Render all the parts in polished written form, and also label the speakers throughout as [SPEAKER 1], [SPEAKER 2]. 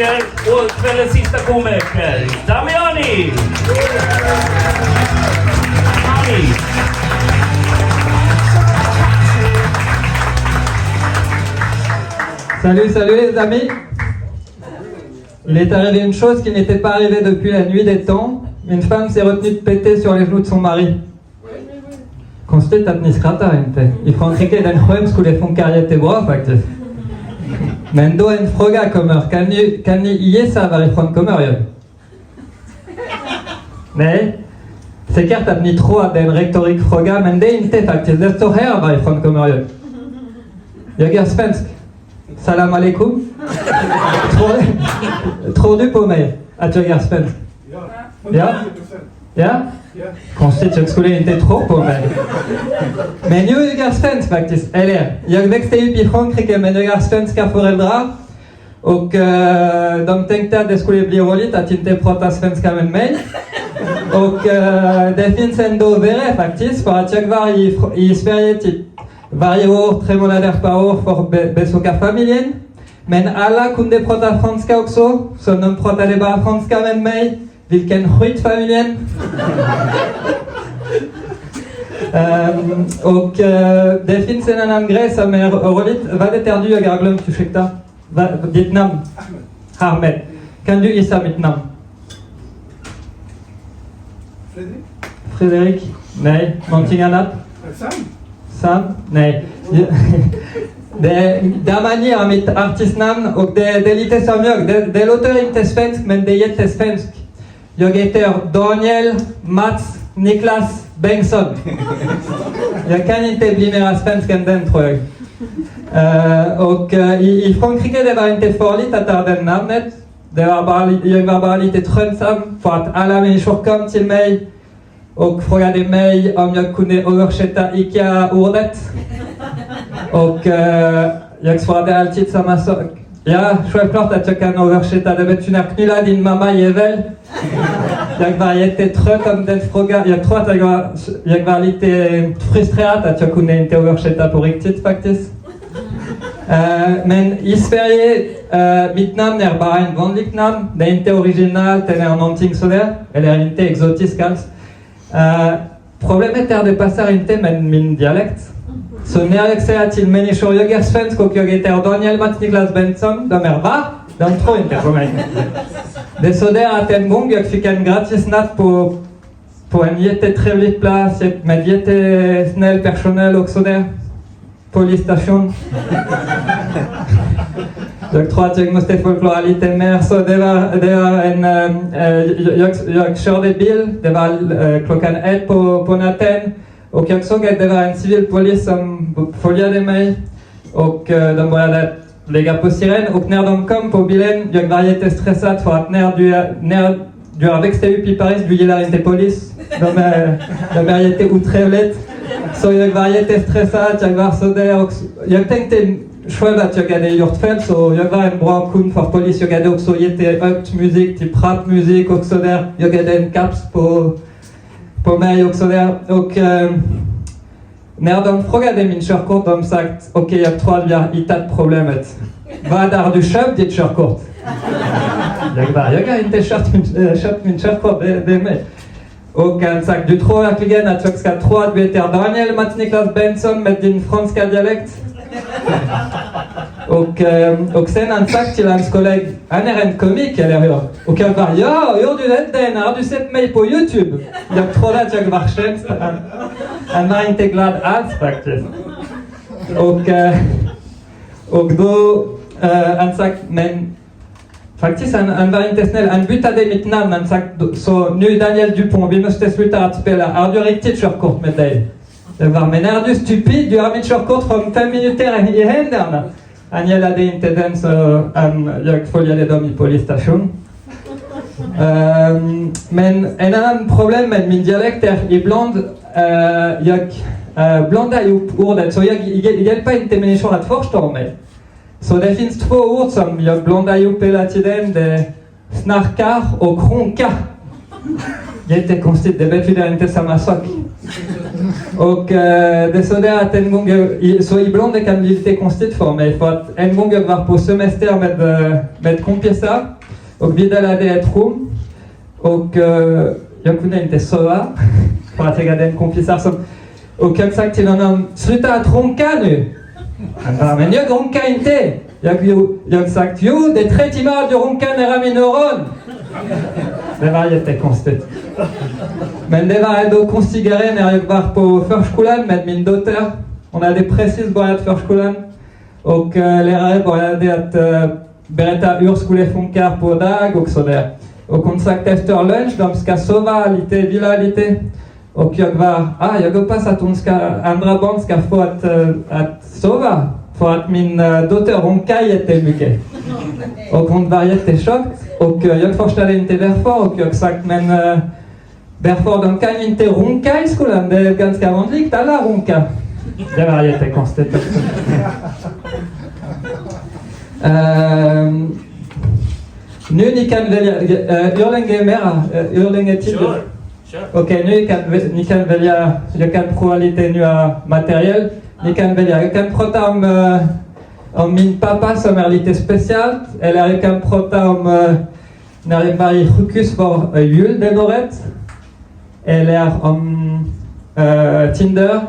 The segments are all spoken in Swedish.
[SPEAKER 1] komiker och kvällens sista komiker, Damiani!
[SPEAKER 2] Salut, salut les amis. Il est arrivé une chose qui n'était pas arrivée depuis la nuit des temps. Une femme s'est retenue de péter sur les genoux de son mari. Konstigt att ni skrattar inte. Ifrån kriget den skulle funka jättebra faktiskt. Men då en fråga kommer. Kan ni gissa varifrån kommer jag? Nej. Säkert att ni tror att det är en retorisk fråga, men det är inte faktiskt. Det står här varifrån kommer jag. Jag är svensk. Salam alaikum. Tror du på mig att jag är svensk? Ja? Ja? Konstigt, jag skulle inte tro på mig. Men jag är svensk faktiskt. Eller, jag växte upp i Frankrike, men jag har svenska föräldrar. Och de tänkte att det skulle bli roligt att inte prata svenska med mig. Och det finns ändå värre faktiskt, för att jag var i Sverige typ varje år, 3 månader per år för att besöka familjen. Men alla kunde prata franska också, så de pratade bara franska med mig. Vilken skit familjen! Och det finns en annan grej som är roligt. Vad heter du? Jag har glömt, ursäkta. Ditt namn? Ahmed. Kan du gissa mitt namn? Fredrik? Nej. Någonting annat? Sam? Nej. Damani är mitt artistnamn och det är lite som jag. Det låter inte svenskt, men det är jättesvenskt. Jag heter Daniel Mats Niklas Bengtsson. Jag kan inte bli mer svensk än den, tror jag. Och i Frankrike det var inte farligt att ha det namnet. Jag var bara lite tröttsam för att alla människor kom till mig och frågade mig om jag kunde översätta IKEA-ordet. Och jag svarade alltid samma sak. Ja, självklart att jag kan översätta. Det betyder knulla din mamma jävel. Jag var jättetrött om den frågan. Jag tror att jag var lite frustrerad att jag kunde inte översätta på riktigt faktiskt. Men i Sverige, mitt namn är bara en vanligt namn. Det är inte originalt eller någonting sådär. Eller inte exotiskt alls. Problemet är att det passar inte med min dialekt. Så när jag säger till människor jag är svensk och jag heter Daniel Mats Niklas Bengtsson, de är va? De tror inte på mig. Det är så där att en gång jag fick en gratis natt på en jättetrevlig plats med jättesnäll personal också där. Polisstation. Jag tror att jag måste förklara lite mer. Så det var en... jag körde bil, det var klockan 1 på natten. Och jag såg att det var en civilpolis som följde mig. Och de började lägga på siren. Och när de kom på bilen, jag var jättestressad för att när du har växt upp i Paris, du gillar inte polis. De är jätteotrevligt. Så jag var jättestressad, jag var sådär. Jag tänkte själv att jag hade gjort fel, så jag var en bra kund för polis. Jag hade också jättehögt musik, typ rapmusik och sådär. Jag hade en caps på mig och sådär. Och när de frågade min körkort, de sagt okej, jag tror att vi har hittat problemet. Vad har du köpt ditt körkort? Jag har inte köpt min körkort, det är mig. Och han sagt, du tror verkligen att jag ska tro att du heter Daniel Mats Niklas Bengtsson med din franska dialekt? Och sen han sagt till hans kollega, han är en komik eller hur? Och jag bara, ja, gör du det? Har du sett mig på YouTube? Jag trodde att jag var känd. Han var inte glad alls faktiskt. Och då han sagt, men faktiskt han var inte snäll. Han bytte mitt namn. Han sagt, så nu Daniel Dupont, vi måste sluta att spela. Har du riktigt körkort med dig? Jag var, men är du stupid? Du har mitt körkort från 5 minuter i händerna. Han gillade inte den, så jag följde dem i polisstation. Men en annan problem med min dialekt är ibland jag blandar ihop ordet, så jag hjälper inte människor att förstå mig. Så det finns 2 ord som jag blandar ihop hela tiden. Det snarkar och runkar. Jättekonstigt, det betyder inte samma sak. Och det så där att en gång, så ibland det kan bli lite konstigt för mig för att en gång jag var på semester med kompisar och vi delade ett rum och jag kunde inte sova för att jag hade en kompisar som och jag sagt till honom, sluta att runka nu. Han bara, men jag runkar inte. Jag sagt, jo det är 3 timmar du runkar nära min öron. Det var jättekonstigt. Men det var ändå konstigare när jag var på förskolan med min dotter. Hon hade precis börjat förskolan. Och lärare började att berätta hur skulle funka på dag och sådär. Och hon sagt efter lunch, de ska sova lite, vila lite. Och jag hoppas att andra barn ska få att sova. För att min dotter runkar jättemycket. Och hon var jättechockad. Och jag förstod inte varför. Och jag sagt, men varför de kan inte runka i skolan? Det är ganska vanligt, alla runkar. Det var jättekonstigt också. Nu ni kan välja, hur länge mera? Hur länge tid? Okej, nu ni kan välja, jag kan prova lite nya material. Ni kan välja, jag kan prata om min pappa som är lite speciellt. Eller jag kan prata om när jag var i sjukhus för jul det året. Eller om Tinder.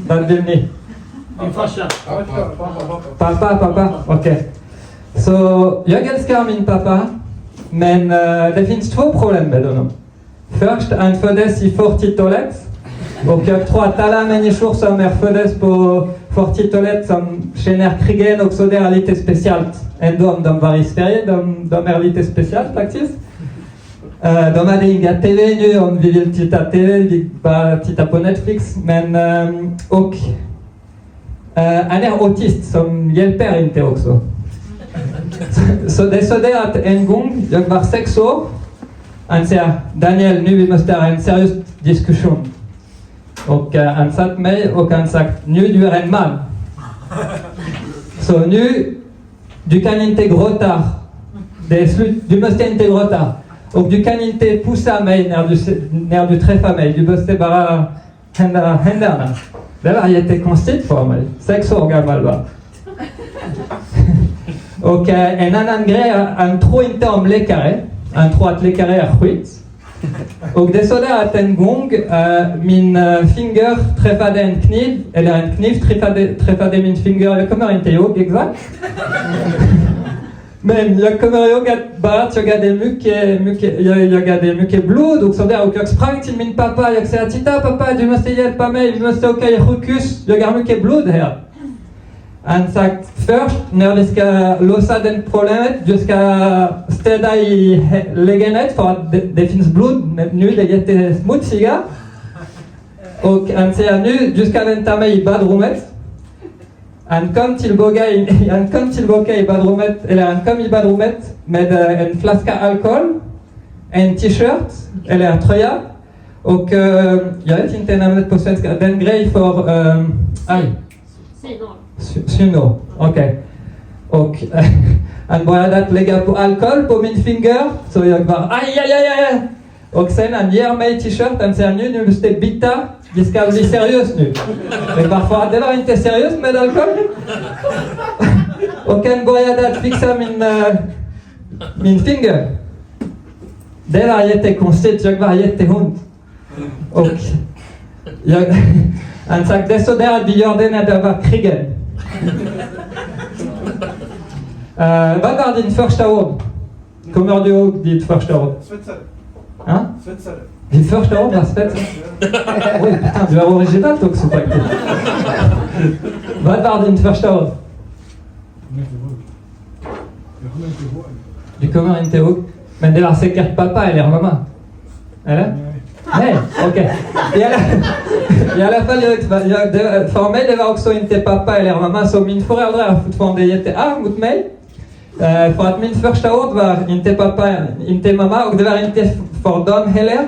[SPEAKER 2] Vad vill ni?
[SPEAKER 3] Min farsa.
[SPEAKER 2] Pappa, okej. Så jag älskar min pappa. Men det finns 2 problem med honom. Först, han föddes i 40-talet. Och jag tror att alla människor som är föddes på 40-talet som känner krigen också, det är lite speciellt. Ändå om de var i Sverige, de är lite speciellt faktiskt. De hade inga TV nu, om vi vill titta TV, vi bara tittar på Netflix. Men, och han är autist som hjälper inte också. Så det är så där att en gång, jag var 6 år, han säger, Daniel, nu vi måste ha en seriös diskussion. Och han satt mig och han sagt, nu du är en man. Så nu, du kan inte gråta. Det är slut, du måste inte gråta. Och du kan inte pussa mig när du träffar mig. Du måste bara händerna. Det var jättekonstigt för mig. 6 år gammal var. Och en annan grej, han tror inte om läkare. Han tror att läkare är skit. Och det är sådär att en gång min finger träffade en kniv. Eller en kniv träffade min finger. Jag kommer inte ihåg exakt. Men jag kommer ihåg att bara att jag hade mycket blod och sådär. Och jag sprang till min pappa. Jag sa, titta pappa, du måste hjälpa mig. Vi måste åka i sjukhus. Jag har mycket blod här. Han sagt, först när vi ska lösa det problemet, du ska städa i lägenhet för att det finns blod. Nu det är jättesmutsiga. Och han säger, nu du ska vänta mig i badrummet. Han kom tillbaka i badrummet, eller han kom i badrummet med en flaska alkohol, en t-shirt, eller en tröja. Och jag vet inte namnet på svenska, den grej för... Synor, okej. Och han började att lägga på alkohol på min finger, så jag bara aj. Och sen han ger mig t-shirt, han säger nu måste byta, vi ska bli seriös nu. Men varför? Det var inte seriöst med alkohol. Och han började att fixa min finger. Det var jättekonstigt, jag var jättehund. Och han sa, det är så där att vi gör det när det var krigen. Vad var din första ord? Kommer du ihåg ditt första ord?
[SPEAKER 3] Svetsare.
[SPEAKER 2] Ja?
[SPEAKER 3] Svetsare.
[SPEAKER 2] Ditt första ord var svetsare? Oj, du var originalt också faktiskt. Vad var din första ord? Du kommer inte ihåg? Men det var säkert pappa eller mamma? Eller? Nej, okej. I alla fall, för mig det var också inte pappa eller mamma, så min föräldrar är fortfarande jättearg mot mig. För att min första ord var inte pappa, inte mamma, och det var inte för dem heller.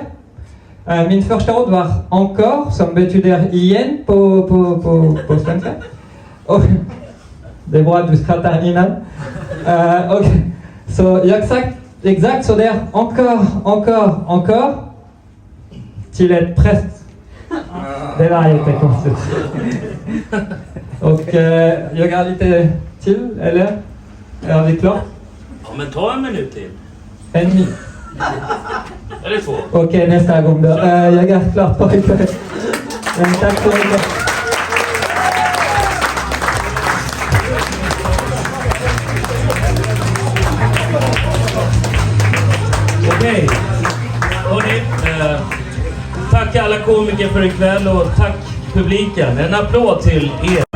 [SPEAKER 2] Min första ord var encore, som betyder igen på svenska. Och det är bra att du skrattar innan. Och så jag sagt exakt så där, encore. Till ett präst. Det var jättekonstigt. Och göra lite till, eller? Är vi klara?
[SPEAKER 1] Ja, men ta en minut till.
[SPEAKER 2] En minut.
[SPEAKER 1] Eller två.
[SPEAKER 2] Okej, nästa gång då. Jag är klart pojkar. Men tack så mycket.
[SPEAKER 1] Okej. Hörrni, tack alla komiker för ikväll och tack publiken. En applåd till er.